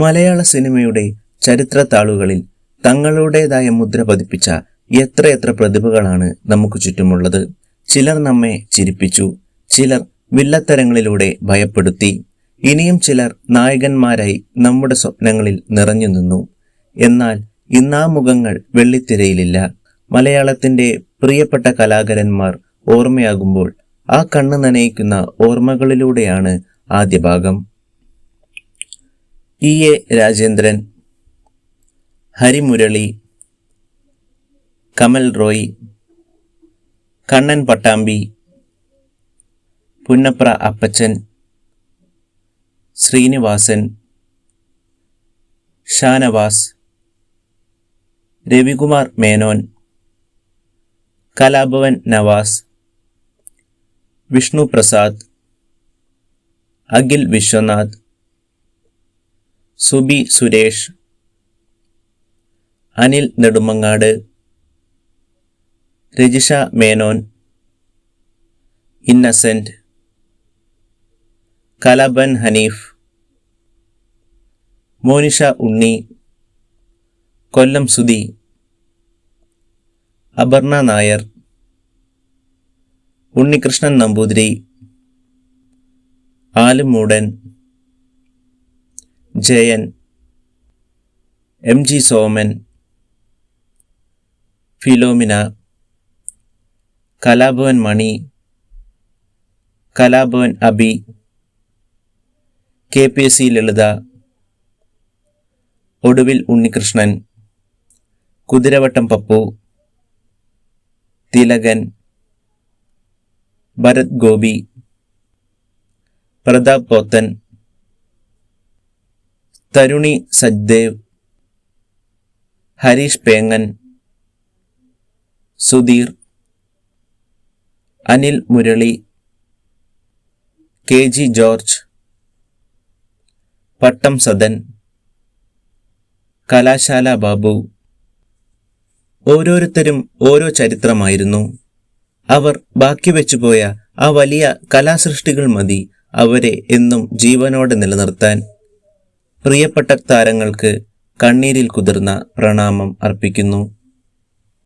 മലയാള സിനിമയുടെ ചരിത്ര താളുകളിൽ തങ്ങളുടേതായ മുദ്ര പതിപ്പിച്ച എത്രയെത്ര പ്രതിഭകളാണ് നമുക്ക് ചുറ്റുമുള്ളത്. ചിലർ നമ്മെ ചിരിപ്പിച്ചു, ചിലർ വില്ലത്തരങ്ങളിലൂടെ ഭയപ്പെടുത്തി, ഇനിയും ചിലർ നായകന്മാരായി നമ്മുടെ സ്വപ്നങ്ങളിൽ നിറഞ്ഞു നിന്നു. എന്നാൽ ഇന്നാ മുഖങ്ങൾ വെള്ളിത്തിരയിലില്ല. മലയാളത്തിന്റെ പ്രിയപ്പെട്ട കലാകാരന്മാർ ഓർമ്മയാകുമ്പോൾ ആ കണ്ണ് നനയിക്കുന്ന ഓർമ്മകളിലൂടെയാണ് ആദ്യ ഭാഗം. E.A. രാജേന്ദ്രൻ, ഹരിമുരളി, കമൽ റോയ്, കണ്ണൻ പട്ടാമ്പി, പുന്നപ്ര അപ്പച്ചൻ, ശ്രീനിവാസൻ, ഷാനവാസ്, രവികുമാർ മേനോൻ, കലാഭവൻ നവാസ്, വിഷ്ണു പ്രസാദ്, അഖിൽ വിശ്വനാഥ്, സുബി സുരേഷ്, അനിൽ നെടുമങ്ങാട്, രജിഷ മേനോൻ, ഇന്നസെന്റ്, കലബൻ ഹനീഫ്, മോനിഷ ഉണ്ണി, Kollam Sudhi, Aparna Nair, Unnikrishnan Namboothiri, Alummoodan, Jayan, MG Soman, Philomena, Kalabhavan Mani, Kalabhavan Abi, KPC ലളിത, ഒടുവിൽ ഉണ്ണികൃഷ്ണൻ, കുതിരവട്ടം പപ്പു, തിലകൻ, ഭരത് ഗോപി, പ്രതാപ് പോത്തൻ, തരുണി സജ്ദേവ്, ഹരീഷ് പേങ്ങൻ, സുധീർ, അനിൽ മുരളി, KG ജോർജ്, പട്ടം സദൻ, കലാശാല ബാബു. ഓരോരുത്തരും ഓരോ ചരിത്രമായിരുന്നു. അവർ ബാക്കി വെച്ചുപോയ ആ വലിയ കലാസൃഷ്ടികൾ മതി അവരെ എന്നും ജീവനോടെ നിലനിർത്താൻ. പ്രിയപ്പെട്ട താരങ്ങൾക്ക് കണ്ണീരിൽ കുതിർന്ന പ്രണാമം അർപ്പിക്കുന്നു.